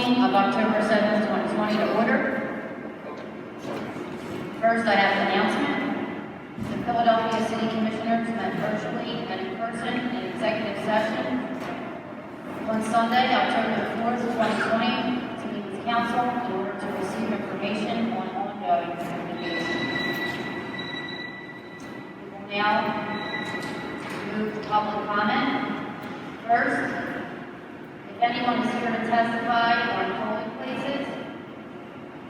meeting of October 7th, 2020 to order. First, I have an announcement. The Philadelphia City Commissioners met virtually and in person in executive session on Sunday, October 4th, 2020, to meet with counsel in order to receive information on ongoing litigation. We will now move to public comment. First, if anyone is here to testify on polling places,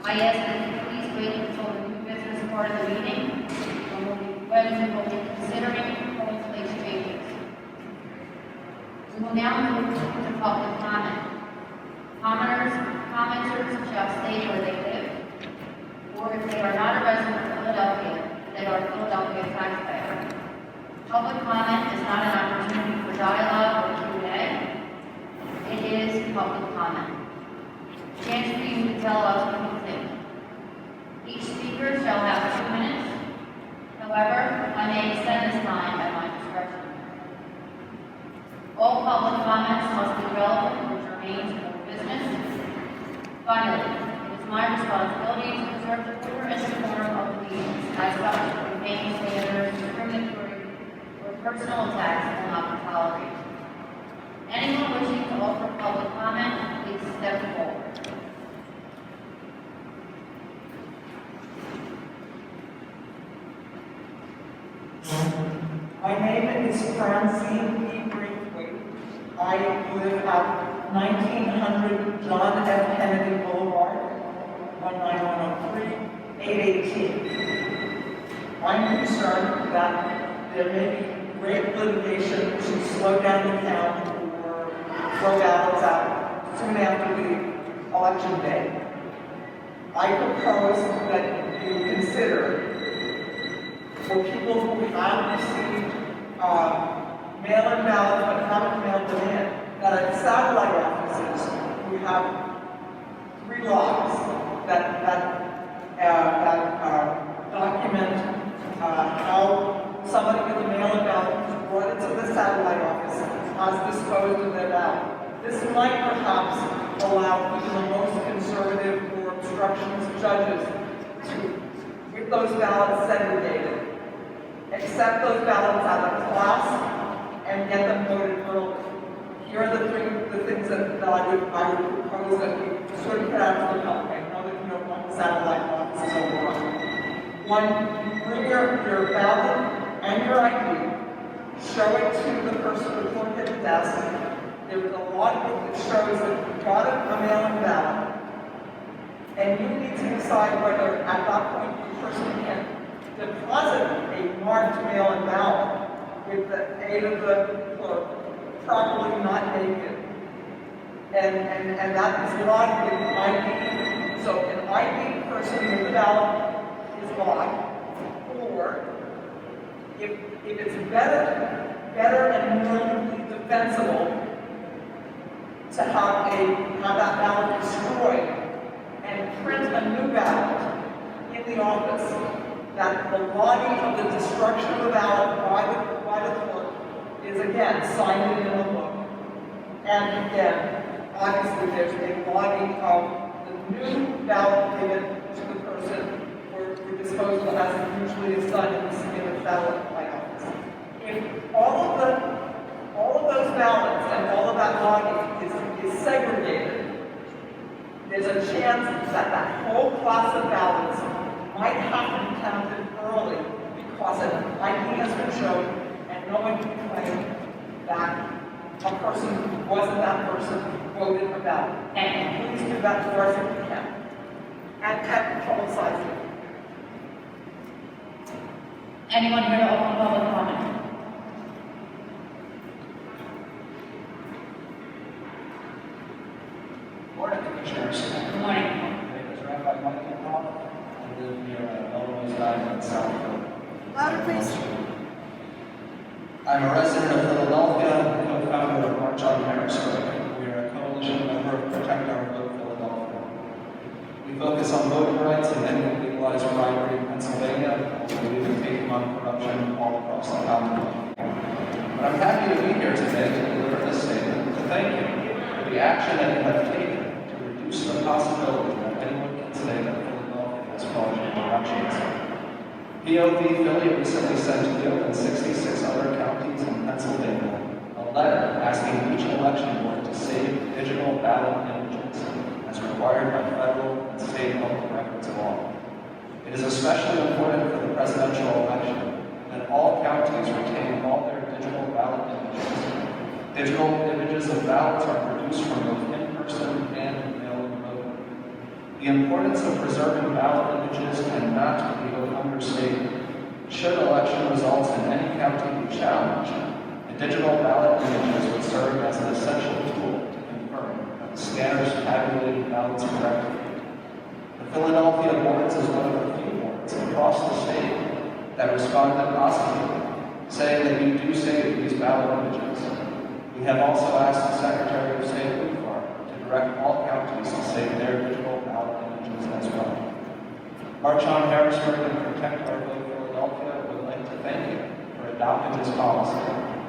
I ask that you please wait until the new business part of the meeting when we will be considering polling place changes. We will now move to public comment. Commenters shall state where they live, or if they are not a resident of Philadelphia, they are a Philadelphia taxpayer. Public comment is not an opportunity for dialogue or Q&A. It is public comment. Chance for you to tell us what you think. Each speaker shall have 2 minutes. However, I may extend this time at my discretion. All public comments must be relevant or germane to the business. Finally, it is my responsibility to preserve the order and decorum of the meetings as such from making standards, discriminatory, or personal attacks will not be tolerated. Anyone wishing to offer public comment, please step forward. My name is Francine E. Brinkley. I live at 1900 John F. Kennedy Boulevard, 19103, 818. I'm concerned that there may be great litigation to slow down the count or throw ballots out soon after the election day. I propose that you consider for people who have received mail-in ballots but haven't mailed them in, that at satellite offices we have 3 logs that document how somebody with a mail-in ballot who's brought it to the satellite office has disposed of their ballot. This might perhaps allow even the most conservative or obstructionist judges to, with those ballots segregated, accept those ballots out of class and get them voted early. Here are the things that I would propose that we sort of put out to the public. I know that you don't want satellite offices overrun. One, bring your ballot and your ID, show it to the person who worked at the desk. There is a logbook that shows that you got a mail-in ballot, and you need to decide whether at that point the person can deposit a marked mail-in ballot with the aid of the clerk, properly not naked. And that is not an ID. So an ID person with the ballot is locked. Or if it's better and more defensible to have that ballot destroyed and print a new ballot in the office, that the logging of the destruction of the ballot by the clerk is again signed in a book. And again, obviously there's a logging of the new ballot given to the person for disposal as it usually is done in the ballot office. If all of those ballots and all of that logging is segregated, there's a chance that that whole class of ballots might have to be counted early because an ID has been shown and no one can claim that a person who wasn't that person voted a ballot. And please do that for us if you can. And publicize it. Anyone here to open public comment? Morning, Commissioners. Good morning. My name is Rabbi I live near Illinois Drive in South Philly. Louder, please. I'm a resident of Philadelphia, co-founder of March on Harrisburg. We are a coalition member of Protect Our Vote Philadelphia. We focus on voting rights and ending legalized bribery in Pennsylvania, and we've been taking on corruption all across the Commonwealth. But I'm happy to be here today to deliver this statement to thank you for the action that you have taken to reduce possibility that anyone can say that Philadelphia has fraudulent elections. POVPhilly recently sent you and 66 other counties in Pennsylvania a letter asking each election board to save digital ballot images as required by federal and state public records law. It is especially important for the presidential election that all counties retain all their digital ballot images. Digital images of ballots are produced from both in-person and mail-in voting. The importance of preserving ballot images cannot be understated. Should election results in any county be challenged, the digital ballot images would serve as an essential tool to confirm that the scanners tabulated ballots correctly. The Philadelphia boards is one of the few boards across the state that responded positively, saying that you do save these ballot images. We have also asked the Secretary of State to direct all counties to save their digital ballot images as well. March on Harrisburg and Protect Our Vote Philadelphia would like to thank you for adopting this policy,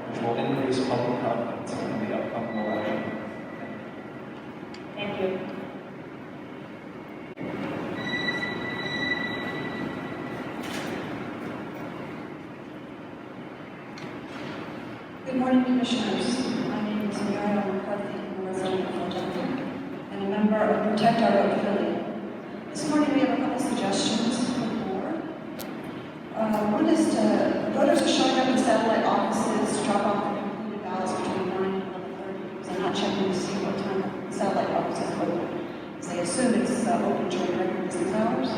which will increase public confidence in the upcoming election. Thank you. Good morning, Commissioners. My name is Murielle McCarthy, I'm a resident of Philadelphia, and a member of Protect Our Vote Philly. This morning we have a couple suggestions for the board. One is voters are showing up in satellite offices to drop off their completed ballots between 9 and 11:30 because they're not checking to see what time the satellite office is open. Because they assume it's open during regular business hours.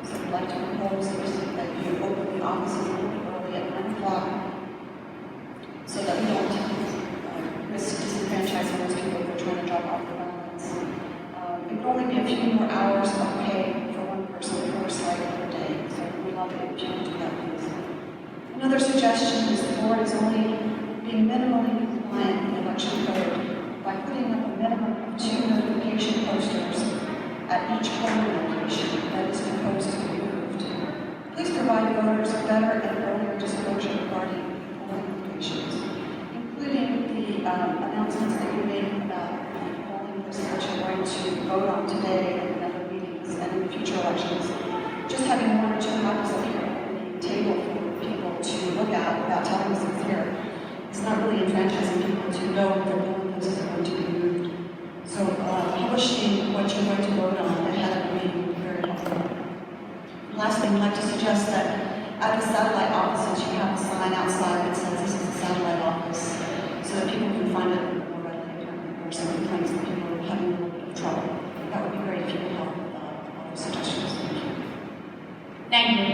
So we'd like to propose that you open the offices a little bit early at 9 o'clock so that we don't risk disenfranchising those people who are trying to drop off their ballots. It would only be a few more hours of pay for one person per site per day, so we'd love it if you can do that, please. Another suggestion is the board is only being minimally compliant with the election code by putting up a minimum of 2 notification posters at each polling location that is proposed to be moved. Please provide voters better and earlier disclosure regarding polling locations, including the announcements that you made about the polling list that you're going to vote on today and in other meetings and in future elections. Just having 1 or 2 copies of here on the table for people to look at without telling us it's here is not really enfranchising people to know that their polling places are going to be moved. So publishing what you're going to vote on ahead of the meeting would be very helpful. Lastly, I'd like to suggest that at the satellite offices, you have a sign outside that says this is a satellite office, so that people can find it more readily. There are some complaints that people are having a little bit of trouble. That would be great if you could help with all those suggestions. Thank you. Thank you.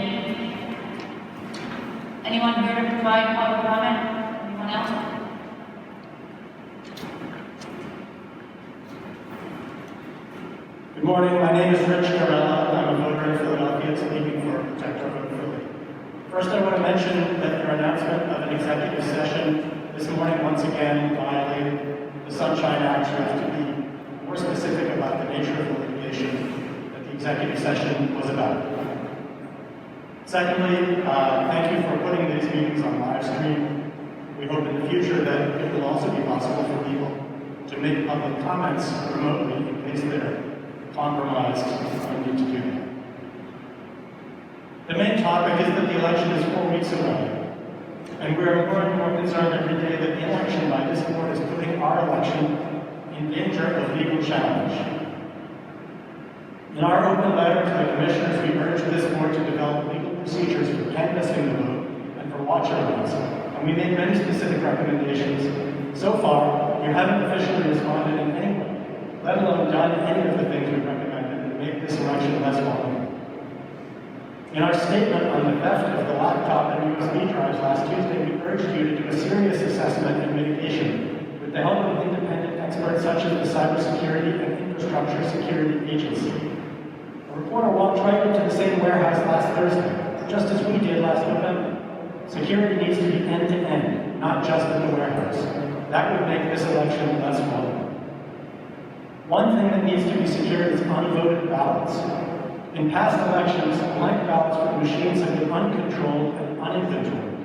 Anyone here to provide public comment? Anyone else? Good morning, my name is Garella. I'm a voter in Philadelphia speaking for Protect Our Vote Philly. First, I want to mention that your announcement of an executive session this morning once again violated the Sunshine Act. You have to be more specific about the nature of the litigation that the executive session was about. Secondly, thank you for putting these meetings on live stream. We hope in the future that it will also be possible for people to make public comments remotely in case they're compromised and need to do that. The main topic is that the election is 4 weeks away, and we are more and more concerned every day that the election by this board is putting our election in danger of legal challenge. In our open letter to the commissioners, we urge this board to develop legal procedures for canvassing the vote and for watcher votes, and we made many specific recommendations. So far, you haven't officially responded in any way, let alone done any of the things we recommended that make this election less vulnerable. In our statement on the theft of the laptop and USB drives last Tuesday, we urged you to do a serious assessment and mitigation with the help of independent experts such as the Cybersecurity and Infrastructure Security Agency. A reporter walked right into the same warehouse last Thursday, just as we did last November. Security needs to be end-to-end, not just in the warehouse. That would make this election less vulnerable. One thing that needs to be secured is unvoted ballots. In past elections, blank ballots from machines have been uncontrolled and uninventoried.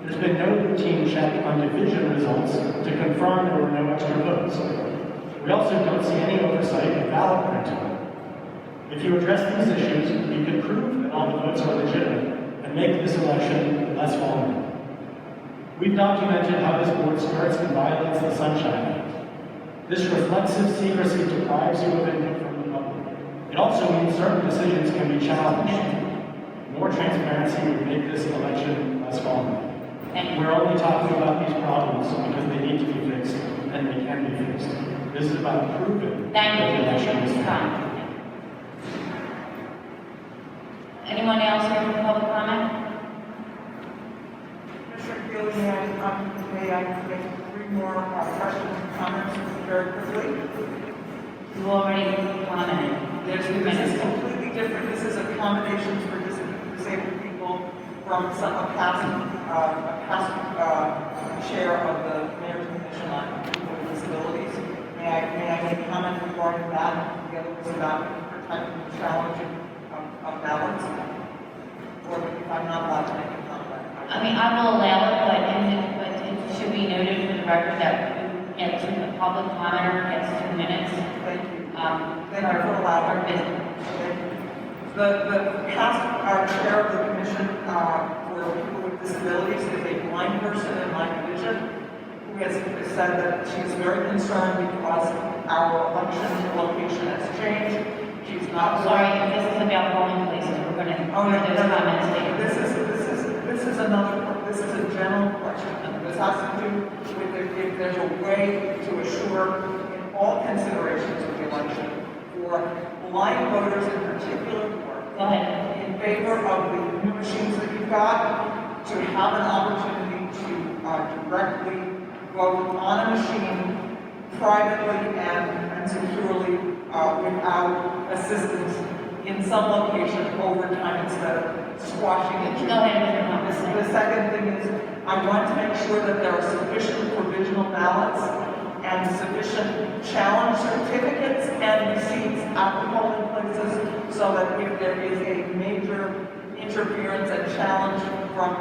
There's been no routine check on division results to confirm there were no extra votes. We also don't see any oversight of ballot printing. If you address these issues, you can prove that all the votes are legitimate and make this election less vulnerable. We've documented how this board skirts and violates the Sunshine Act. This reflexive secrecy deprives you of input from the public. It also means certain decisions can be challenged. More transparency would make this election less vulnerable. We're only talking about these problems because they need to be fixed and they can be fixed. This is about proving Thank that the you. election is fair. Time. Anyone else here for public comment? Commissioner Deeley, may I make three more questions and comments very quickly? You already commented. This is completely different. This is accommodations for disabled people from a past chair of the Mayor's Commission on People with Disabilities. May I make a comment regarding that? The other was about protecting the challenge of ballots. Or if I'm not allowed to make a comment. I mean, I will allow it, but it should be noted for the record that the public commenter gets 2 minutes. Thank you. Thank you for allowing business. The past chair of the Commission for People with Disabilities is a blind person in my division who has said that she's very concerned because our election location has changed. She's not. Sorry, if this is about polling places, we're going to hear those comments later. This is a general question. This has to do with if there's a way to assure in all considerations of the election for blind voters in particular, Go ahead. in favor of the new machines that you've got, to have an opportunity to directly vote on a machine privately and securely without assistance in some location over time instead of squashing it. Go ahead with your comments. The second thing is, I want to make sure that there are sufficient provisional ballots and sufficient challenge certificates and receipts at the polling places so that if there is a major interference and challenge from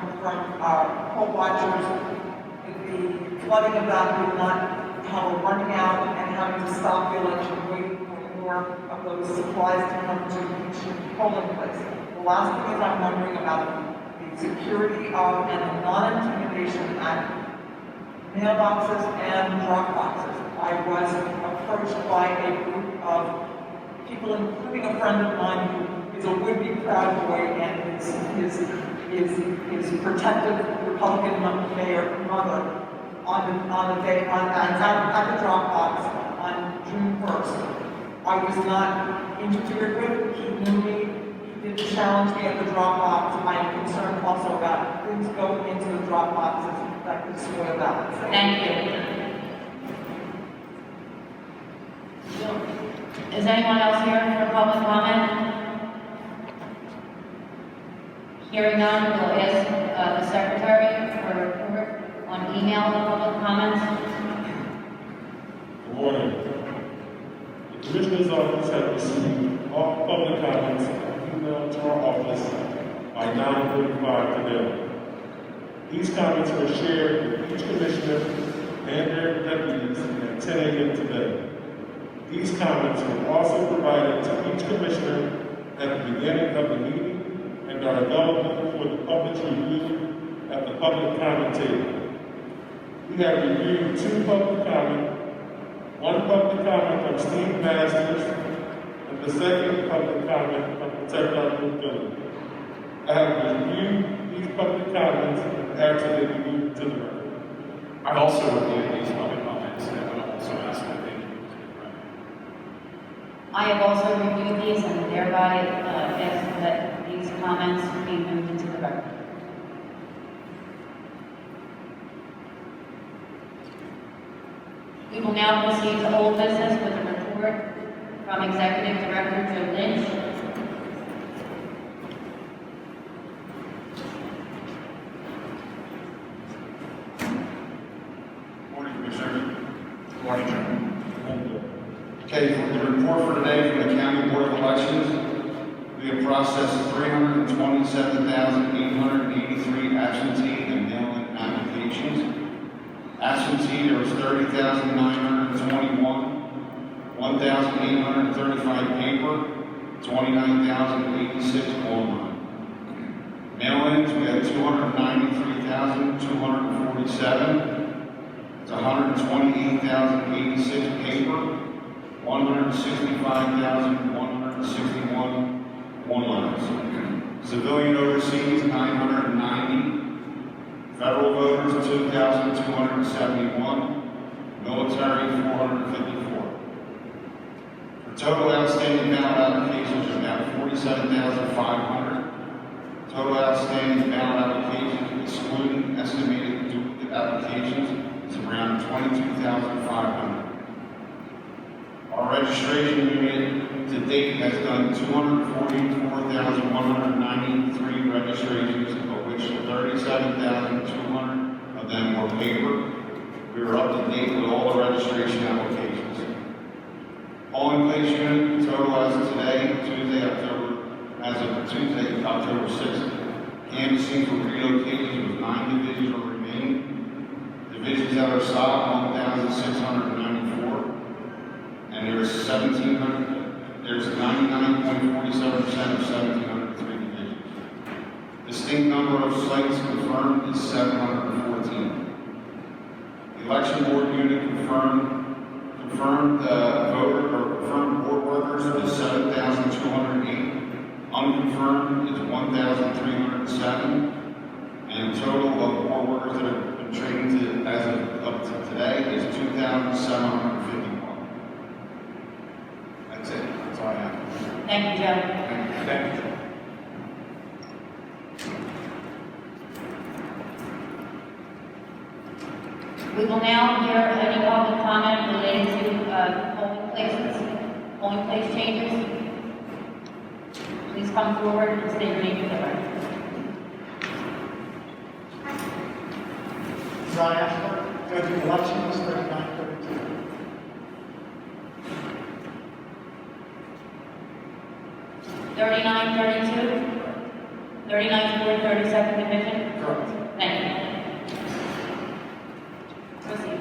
poll watchers, the flooding of that would not have a running out and having to stop the election, waiting for more of those supplies to come to each polling place. The last thing is I'm wondering about the security of and the non-intimidation at mailboxes and drop boxes. I was approached by a group of people, including a friend of mine who is a would-be Proud Boy and his protective Republican mayor mother at the drop box on June 1st. I was not interfered with. He knew me. He didn't challenge me at the drop box. I am concerned also about things going into the drop boxes that could spoil ballots. Thank you. Is anyone else here for public comment? Hearing none, we'll ask the secretary for a report on email public comments. Good morning. The Commissioner's Office has received all public comments emailed to our office by 9:45 today. These comments were shared with each Commissioner and their deputies at 10 a.m. today. These comments were also provided to each Commissioner at the beginning of the meeting and are available for the public's review at the public comment table. We have reviewed 2 public comments, 1 public comment from Steve Masters, and the second public comment from Protect Our POVPhilly. I have reviewed these public comments and asked that they be moved to the record. I've also reviewed these public comments and I would also ask that they be moved to the record. I have also reviewed these and thereby ask that these comments be moved into the record. We will now proceed to old business with a report from Executive Director Joe Lynch. Morning, Commissioner. Good morning, Chairman. Okay, for the report for today from the County Board of Elections, we have processed 327,883 absentee and mail-in applications. Absentee, there was 30,921. 1,835 paper, 29,086 online. Mail-ins, we had 293,247. It's 128,086 paper, 165,161 one-liners. Civilian overseas, 990. Federal voters, 2,271. Military, 454. For total outstanding ballot applications, about 47,500. Total outstanding ballot applications, excluding estimated duplicate applications, is around 22,500. Our registration unit to date has done 244,193 registrations, of which 37,200 of them were paper. We are up to date with all the registration applications. Polling place unit total as of today, Tuesday, October 6th. Canvassing for relocated was 9 divisions are remaining. Divisions that are stopped, 1,694. And there's 99.47% of 1,703 divisions. Distinct number of sites confirmed is 714. The election board unit confirmed board workers is 7,208. Unconfirmed is 1,307. And total of board workers that have been trained as of up to today is 2,751. That's it. That's all I have. Thank you, Joe. Thank you. We will now hear any public comment related to polling places, polling place changes. Please come forward and state your name for the record. John Ashworth, judge of elections, 3932. $39.32, 39th 32nd Division. Correct. Thank you. Proceed.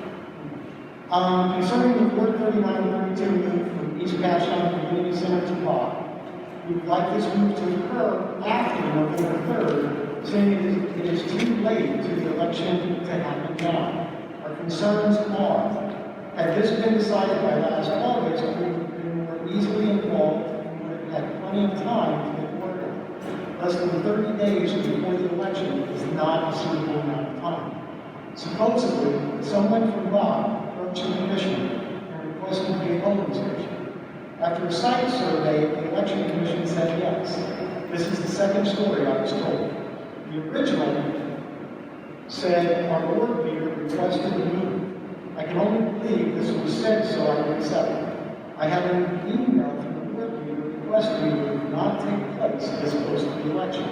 Concerning the 3932 move from East Patchogue Community Center to Bock, we would like this move to occur after November 3rd, saying it is too late to the election to happen now. Our concerns are, had this been decided by last August, we would have been more easily involved and would have had plenty of time to get work done. Less than 30 days before the election is not a suitable amount of time. Supposedly, someone from Bock approached the commission and requested to be a polling station. After a site survey, the election commission said yes. This is the second story I was told. The original said our board leader requested to move. I can only believe this was said so I would accept it. I have an email from the board leader requesting the move not take place as opposed to the election,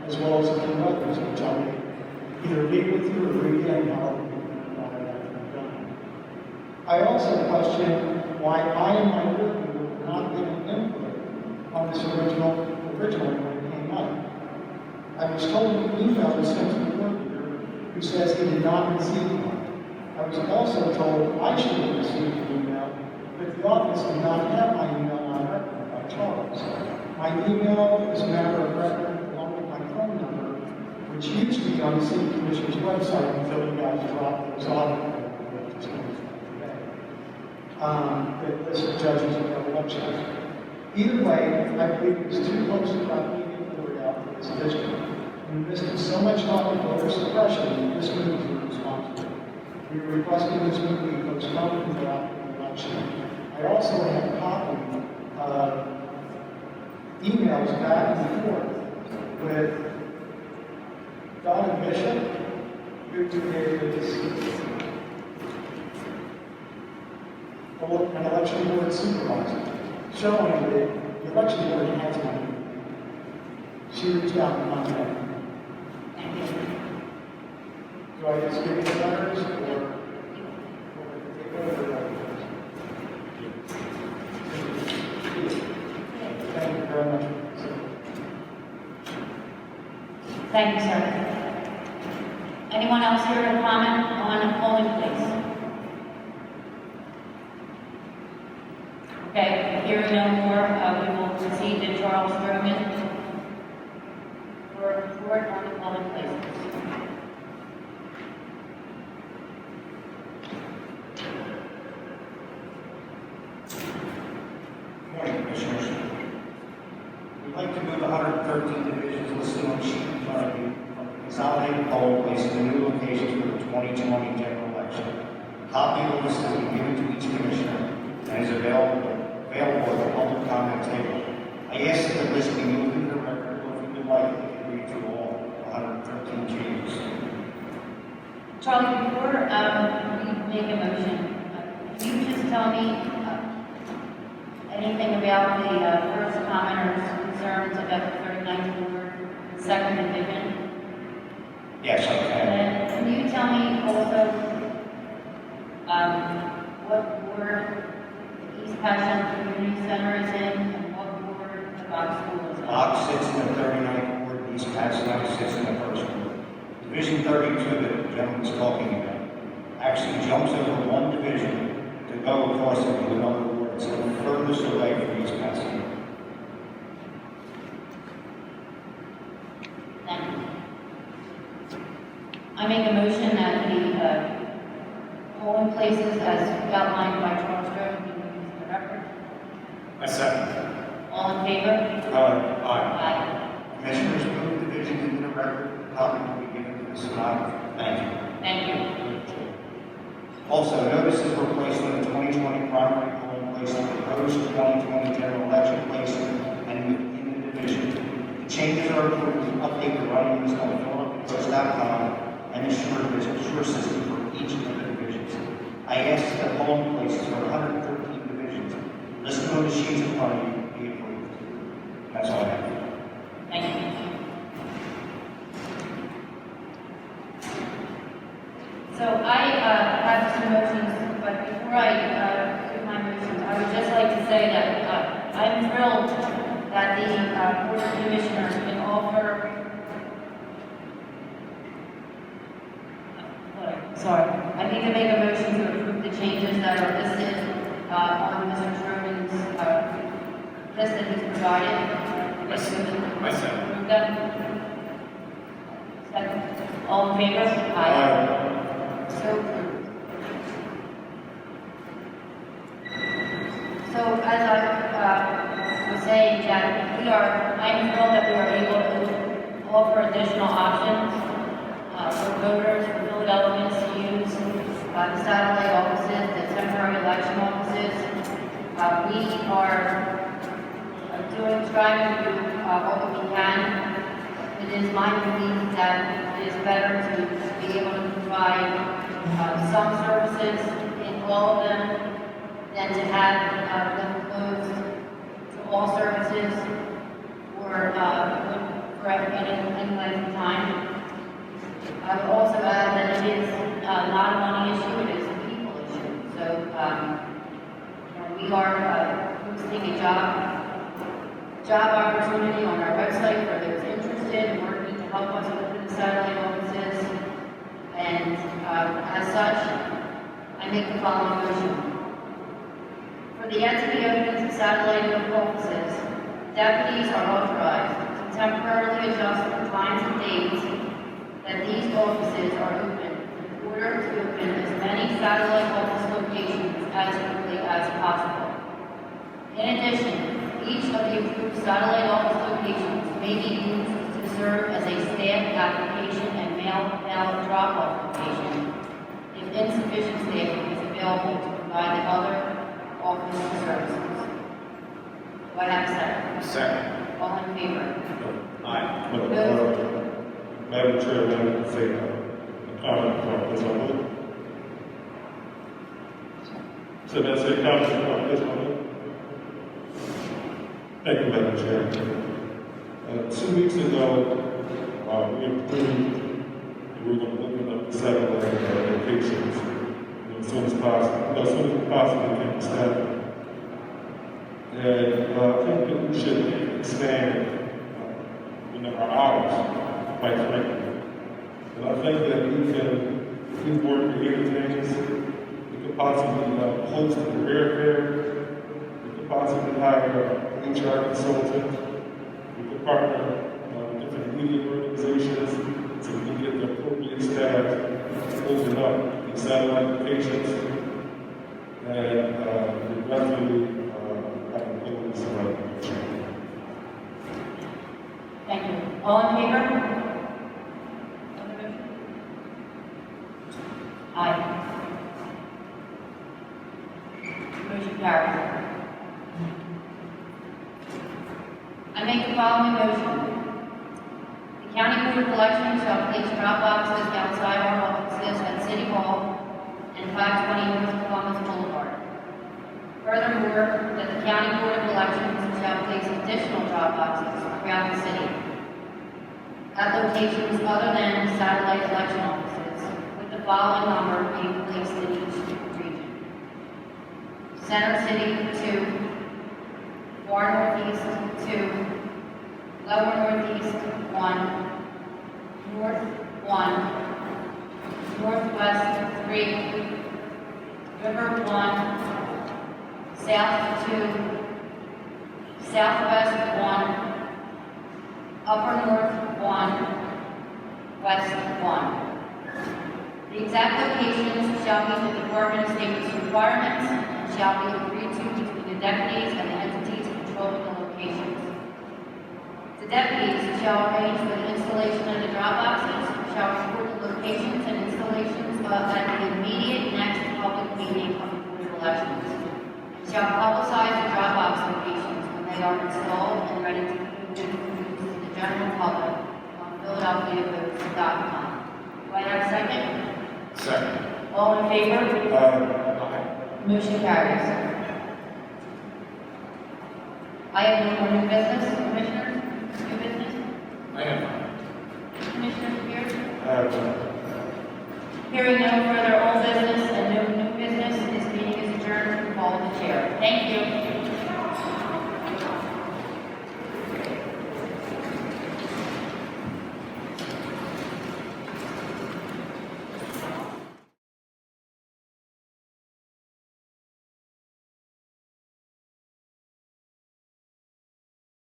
as well as a few others, which I will either read with you or read again how that can be done. I also question why I and my board leader were not given input on this original when it came up. I was told an email was sent to the board leader who says he did not receive one. I was also told I should have received the email, but the office did not have my email on record by Charles. My email is a matter of record along with my phone number, which used to be on the City Commission's website until you guys dropped those off. That list of judges and elections. Either way, I believe it was too close to not being forward out for this district. We invested so much time in voter suppression that this move is responsible. We are requesting this move be postponed until after the election. I also have copied emails back and forth with Donna Bishop, who is an election board supervisor, showing that the election board has money. She reached out and contacted me. Do I just give you the letters or take over the letters? Thank you very much. Thank you, sir. Anyone else here to comment on a polling place? remove the 113 divisions listed on the sheet in front of you from the consolidated poll place in the new locations for the 2020 general election. A copy of the list will be given to each commissioner and is available at the public comment table. I ask that the list be moved into the record, or if you would like, you can read through all 113 changes. Charlie, before we make a motion, can you just tell me anything about the first commenters' concerns about the 39th Ward, second division? Yes, I can. And can you tell me also what ward the East Passion Community Center is in, and what ward the Bock School is in? Bock sits in the 39th Ward, East Pasadena sits in the first ward. Division 32 that the gentleman's talking about actually jumps over one division to go across into another ward, so the furthest away from East Pasadena. Thank you. I make a motion that the polling places as outlined by Charles Stroman be moved into the record. I second. All in favor? Aye. Aye. Commissioners, move divisions into the record. Copy will be given to the stenographer. Thank you. Thank you. Also, notices were placed on the 2020 primary polling place and proposed 2020 general election place and within the division. The changes are approved to update the writing list on PhilaDelphiaPost.com and ensure system for each of the divisions. I ask that the polling places for 113 divisions listed on the sheets in front of you be approved. That's all I have. Thank you. So I have some motions, but before I do my motions, I would just like to say that I'm thrilled that the Board of Commissioners can offer. I need to make a motion to approve the changes that are listed on Mr. Stroman's list that he's provided. I second. Approve them. Second. All in favor? Aye. So approved. So as I was saying, that I'm thrilled that we are able to offer additional options for voters, for Philadelphians to use the satellite offices, the temporary election offices. We are striving to do all that we can. It is my belief that it is better to be able to provide some services in all of them than to have them closed to all services for any length of time. I would also add that it is not a money issue, it is a people issue. So we are posting a job opportunity on our website for those interested in working to help us open the satellite offices. And as such, I make the following motion. For the entity opens the satellite offices, deputies are authorized to temporarily adjust the times and dates that these offices are open in order to open as many satellite office locations as quickly as possible. In addition, each of the approved satellite office locations may be used to serve as a staff application and mail ballot drop-off location if insufficient staffing is available to provide the other office services. Do I have a second? Second. All in favor? Aye. Opposed? Madam Chair, Madam Say, a comment from this one. So that's a comment from this one. Thank you, Madam Chair. 2 weeks ago, we approved that we were going to open up the satellite locations as soon as possible, as soon as we possibly can establish. And I think that we should expand our hours, quite frankly. And I think that if we work creative things, we could possibly host a career fair, we could possibly hire an HR consultant, we could partner with different media organizations so we can get the appropriate staff to open up these satellite locations and definitely have employees around the country. you. All in favor? Of the motion? Aye. Motion carries. I make the following motion. The County Board of Elections shall place drop boxes outside our offices at City Hall and 520 North Columbus Boulevard. Furthermore, that the County Board of Elections shall place additional drop boxes throughout the city at locations other than satellite election offices, with the following number being placed in each region. Center City, 2. Far Northeast, 2. Lower Northeast, 1. North, 1. Northwest, 3. River, 1. South, 2. Southwest, 1. Upper North, 1. West, 1. The exact locations shall meet the Department of State's requirements and shall be agreed to between the deputies and the entities controlling the locations. The deputies shall arrange for the installation of the drop boxes, shall report the locations and installations at the immediate next public meeting of the Board of Elections, and shall publicize the drop box locations when they are installed and ready to be moved to the general public on PhiladelphiaVotes.com. Do I have a second? Second. All in favor? Aye. Motion carries. I have no more new business, Commissioners. New business? I have none. Commissioner Sabir? I have none. Hearing no